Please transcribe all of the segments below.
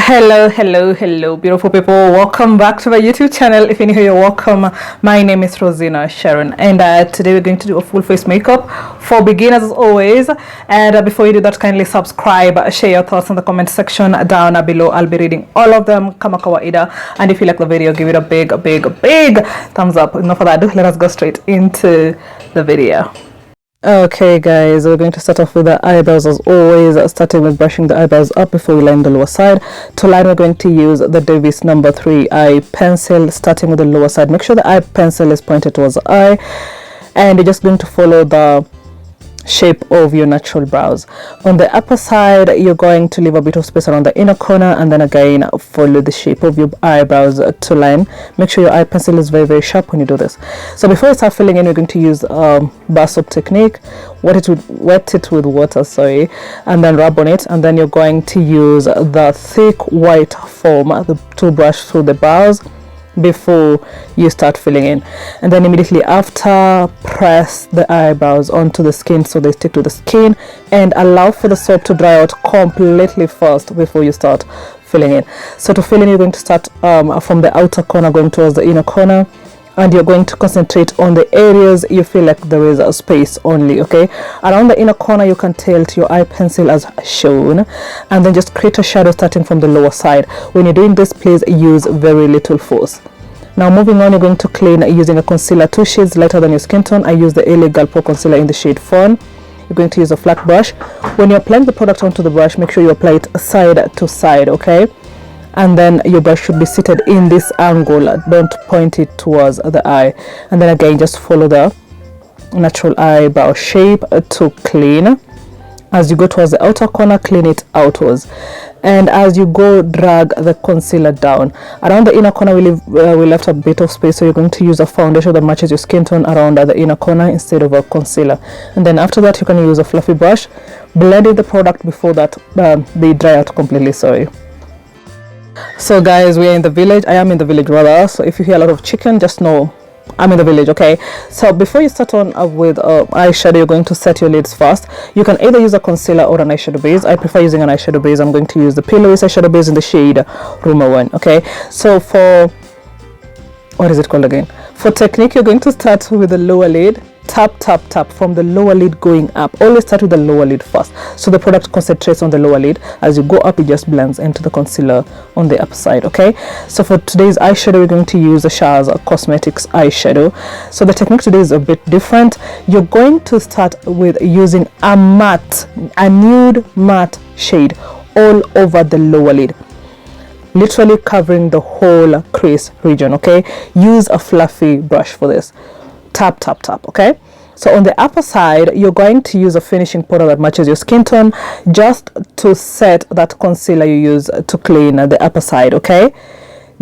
Hello beautiful people, welcome back to my YouTube channel. If you're new here, you're welcome. My name is Rosina Sharon, and today we're going to do a full face makeup for beginners as always. And before you do that, kindly subscribe, share your thoughts in the comment section down below. I'll be reading all of them kama kawaida, and if you like the video, give it a big thumbs up. Enough of that, let us go straight into the video. Okay guys, we're going to start off with the eyebrows as always, starting with brushing the eyebrows up before we line the lower side. To line, we're going to use the Davis number 3 eye pencil, starting with the lower side. Make sure the eye pencil is pointed towards the eye, and you're just going to follow the shape of your natural brows. On the upper side, you're going to leave a bit of space around the inner corner, and then again follow the shape of your eyebrows to line. Make sure your eye pencil is very sharp when you do this. So before you start filling in, you're going to use bar soap technique. Wet it with water, and then rub on it, and then you're going to use the thick white foam to brush through the brows before you start filling in, and then immediately after, press the eyebrows onto the skin so they stick to the skin, and allow for the soap to dry out completely first before you start filling in. So to fill in, you're going to start from the outer corner going towards the inner corner, and you're going to concentrate on the areas you feel like there is a space only. Okay, around the inner corner you can tilt your eye pencil as shown, and then just create a shadow starting from the lower side. When you're doing this, please use very little force. Now moving on, you're going to clean using a concealer 2 shades lighter than your skin tone. I use the LA Girl Pro concealer in the shade Fawn. You're going to use a flat brush. When you're applying the product onto the brush, make sure you apply it side to side, okay? And then your brush should be seated in this angle, don't point it towards the eye. And then again, just follow the natural eyebrow shape to clean. As you go towards the outer corner, clean it outwards, and as you go, drag the concealer down. Around the inner corner, we left a bit of space, so you're going to use a foundation that matches your skin tone around the inner corner instead of a concealer. And then after that, you can use a fluffy brush, blend in the product before that they dry out completely. So guys, we are in the village. I am in the village rather, so if you hear a lot of chicken, just know I'm in the village. Okay, so before you start on with eyeshadow, you're going to set your lids first. You can either use a concealer or an eyeshadow base. I prefer using an eyeshadow base. I'm going to use the Plouise eyeshadow base in the shade Rumour 1. Okay, so for what is it called again? For technique, you're going to start with the lower lid. Tap from the lower lid going up. Always start with the lower lid first, so the product concentrates on the lower lid. As you go up, it just blends into the concealer on the upper side. Okay, so for today's eyeshadow, we're going to use the Shaarz Cosmetics eyeshadow. So the technique today is a bit different. You're going to start with using a nude matte shade all over the lower lid, literally covering the whole crease region. Okay, use a fluffy brush for this. Tap. Okay, so on the upper side, you're going to use a finishing powder that matches your skin tone, just to set that concealer you use to clean the upper side. Okay,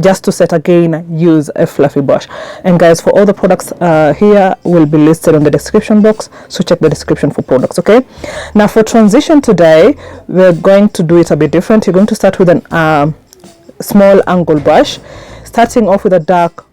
just to set, again, use a fluffy brush. And guys, for all the products here will be listed on the description box, so check the description for products. Okay, now for transition today, we're going to do it a bit different. You're going to start with an small angle brush, starting off with a dark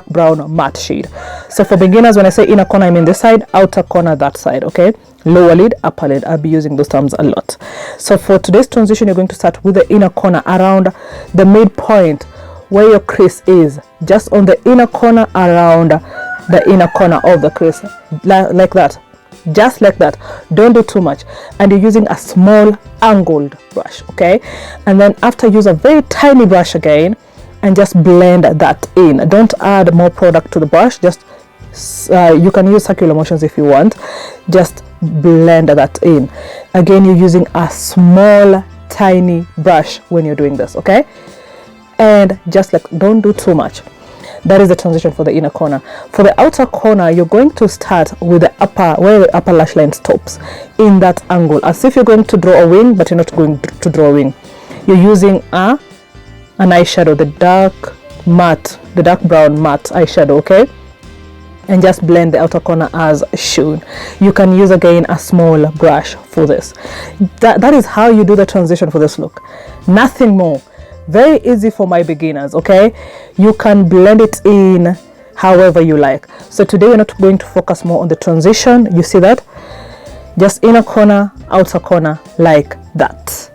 brown matte shade. So for beginners, when I say inner corner, I mean this side, outer corner that side. Okay, lower lid, upper lid, I'll be using those terms a lot. So for today's transition, you're going to start with the inner corner, around the midpoint where your crease is, just on the inner corner, around the inner corner of the crease, like that, just like that. Don't do too much, and you're using a small angled brush. Okay, and then after, use a very tiny brush again and just blend that in. Don't add more product to the brush, just you can use circular motions if you want. Just blend that in. Again, you're using a small tiny brush when you're doing this. Okay, and just like, don't do too much. That is the transition for the inner corner. For the outer corner, you're going to start with the upper, where the upper lash line stops, in that angle, as if you're going to draw a wing, but you're not going to draw a wing. You're using an eyeshadow, the dark brown matte eyeshadow. Okay, and just blend the outer corner as shown. You can use again a small brush for this. That is how you do the transition for this look, nothing more. Very easy for my beginners. Okay, you can blend it in however you like. So today we're not going to focus more on the transition. You see that, just inner corner, outer corner, like that.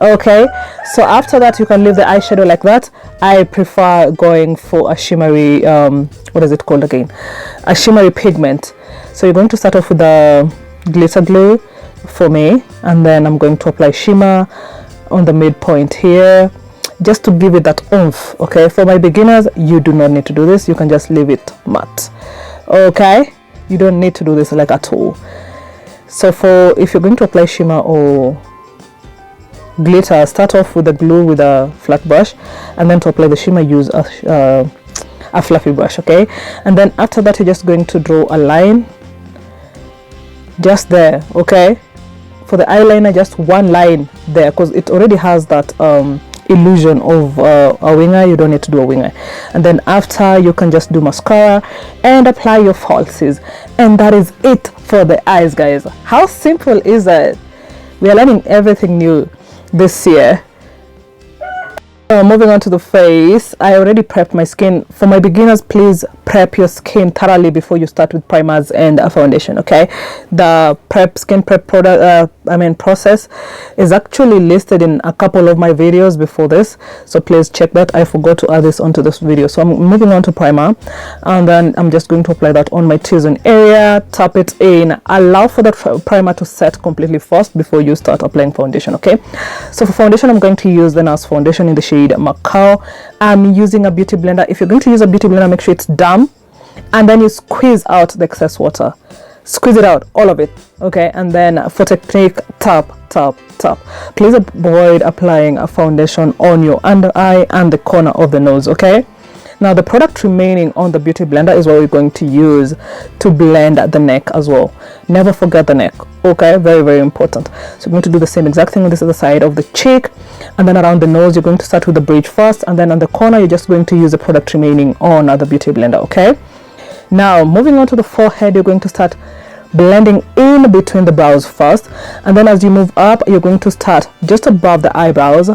Okay, so after that you can leave the eyeshadow like that. I prefer going for a shimmery what is it called again, a shimmery pigment. So you're going to start off with the glitter glue for me, and then I'm going to apply shimmer on the midpoint here, just to give it that oomph. Okay, for my beginners, you do not need to do this, you can just leave it matte. Okay, you don't need to do this like at all. So for if you're going to apply shimmer or glitter, start off with the glue with a flat brush, and then to apply the shimmer use a fluffy brush. Okay, and then after that you're just going to draw a line just there. Okay, for the eyeliner, just one line there, because it already has that illusion of a winger. You don't need to do a winger. And then after, you can just do mascara and apply your falsies, and that is it for the eyes, guys. How simple is that? We are learning everything new this year. Moving on to the face, I already prepped my skin. For my beginners, please prep your skin thoroughly before you start with primers and a foundation. Okay, the skin prep product process is actually listed in a couple of my videos before this, so please check that. I forgot to add this onto this video. So I'm moving on to primer, and then I'm just going to apply that on my T-zone area, tap it in, allow for the primer to set completely first before you start applying foundation. Okay, so for foundation, I'm going to use the Nars foundation in the shade Macao. I'm using a beauty blender. If you're going to use a beauty blender, make sure it's damp, and then you squeeze out the excess water. Squeeze it out, all of it. Okay, and then for technique, tap. Please avoid applying a foundation on your under eye and the corner of the nose. Okay, now the product remaining on the beauty blender is what we're going to use to blend the neck as well. Never forget the neck. Okay, very, very important. So we're going to do the same exact thing on this other side of the cheek, and then around the nose you're going to start with the bridge first, and then on the corner you're just going to use the product remaining on the beauty blender. Okay, now moving on to the forehead, you're going to start blending in between the brows first, and then as you move up, you're going to start just above the eyebrows,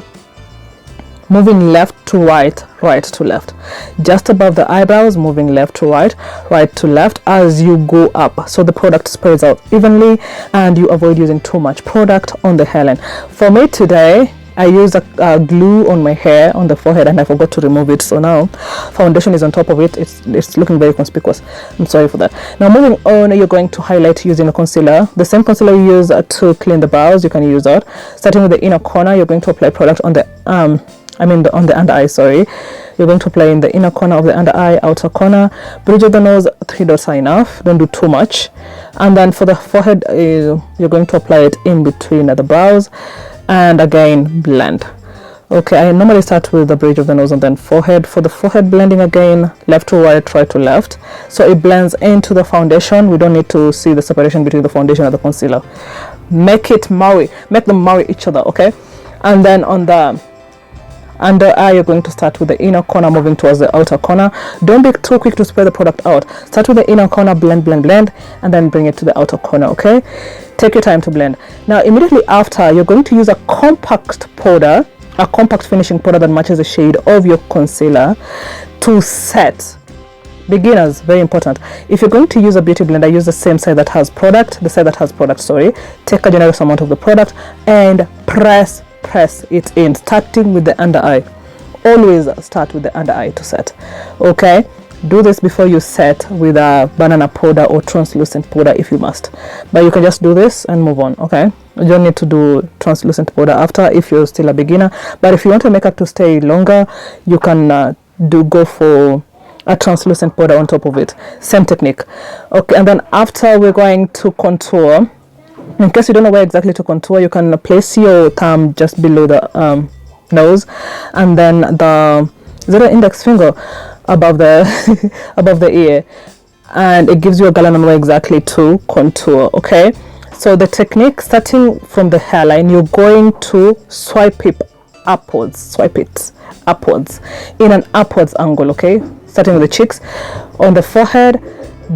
moving left to right, right to left, just above the eyebrows, moving left to right, right to left as you go up, so the product spreads out evenly and you avoid using too much product on the hairline. For me today, I used a glue on my hair on the forehead and I forgot to remove it, so now foundation is on top of it. It's looking very conspicuous. I'm sorry for that. Now moving on, you're going to highlight using a concealer. The same concealer you use to clean the brows, you can use that. Starting with the inner corner, you're going to apply product on the on the under eye, sorry. You're going to apply in the inner corner of the under eye, outer corner, bridge of the nose, 3 dots are enough, don't do too much. And then for the forehead, you're going to apply it in between the brows, and again blend. Okay, I normally start with the bridge of the nose and then forehead. For the forehead, blending again, left to right, right to left, so it blends into the foundation. We don't need to see the separation between the foundation and the concealer. Make them marry each other. Okay, and then on the under eye, you're going to start with the inner corner, moving towards the outer corner. Don't be too quick to spread the product out. Start with the inner corner, blend, and then bring it to the outer corner. Okay, take your time to blend. Now immediately after, you're going to use a compact powder, a compact finishing powder that matches the shade of your concealer to set. Beginners, very important. If you're going to use a beauty blender, use the same side that has product, sorry. Take a generous amount of the product and press it in, starting with the under eye. Always start with the under eye to set. Okay, do this before you set with a banana powder or translucent powder if you must, but you can just do this and move on. Okay, you don't need to do translucent powder after if you're still a beginner, but if you want your makeup to stay longer, you can go for a translucent powder on top of it. Same technique. Okay, and then after, we're going to contour. In case you don't know where exactly to contour, you can place your thumb just below the nose, and then the index finger above the above the ear, and it gives you a guideline on where exactly to contour. Okay, so the technique, starting from the hairline, you're going to swipe it upwards in an upwards angle. Okay, starting with the cheeks, on the forehead,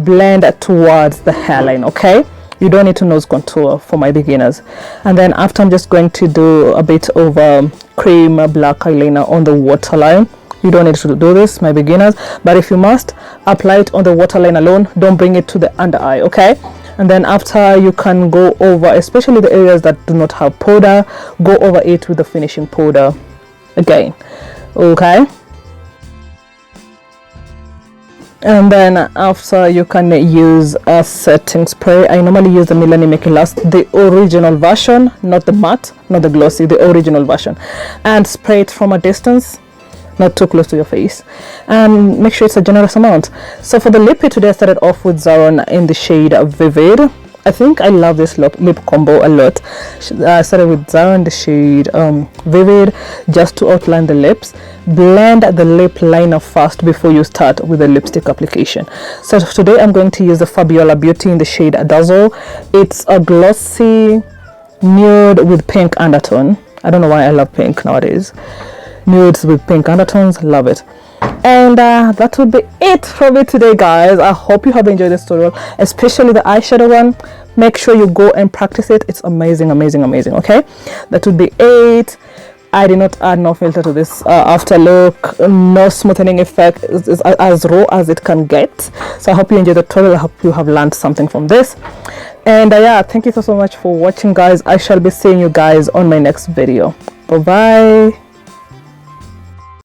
blend towards the hairline. Okay, you don't need to nose contour for my beginners. And then after, I'm just going to do a bit of cream black eyeliner on the waterline. You don't need to do this, my beginners, but if you must, apply it on the waterline alone. Don't bring it to the under eye. Okay, and then after, you can go over, especially the areas that do not have powder, go over it with the finishing powder again. Okay, and then after, you can use a setting spray. I normally use the Milani Make It Last, the original version, not the matte, not the glossy, the original version, and spray it from a distance, not too close to your face, and make sure it's a generous amount. So for the lippy today, I started off with Zaron in the shade Vivid. I think I love this lip combo a lot. I started with Zaron, the shade Vivid, just to outline the lips. Blend the lip liner first before you start with the lipstick application. So today I'm going to use the Fabiola Beauty in the shade Dazzle. It's a glossy nude with pink undertone. I don't know why I love pink nowadays. Nudes with pink undertones, love it. And that would be it for me today, guys. I hope you have enjoyed this tutorial, especially the eyeshadow one. Make sure you go and practice it. It's amazing, amazing, amazing. Okay, that would be it. I did not add no filter to this after look, no smoothing effect. It's as raw as it can get. So I hope you enjoyed the tutorial. I hope you have learned something from this. And yeah, thank you so much for watching, guys. I shall be seeing you guys on my next video. Bye bye.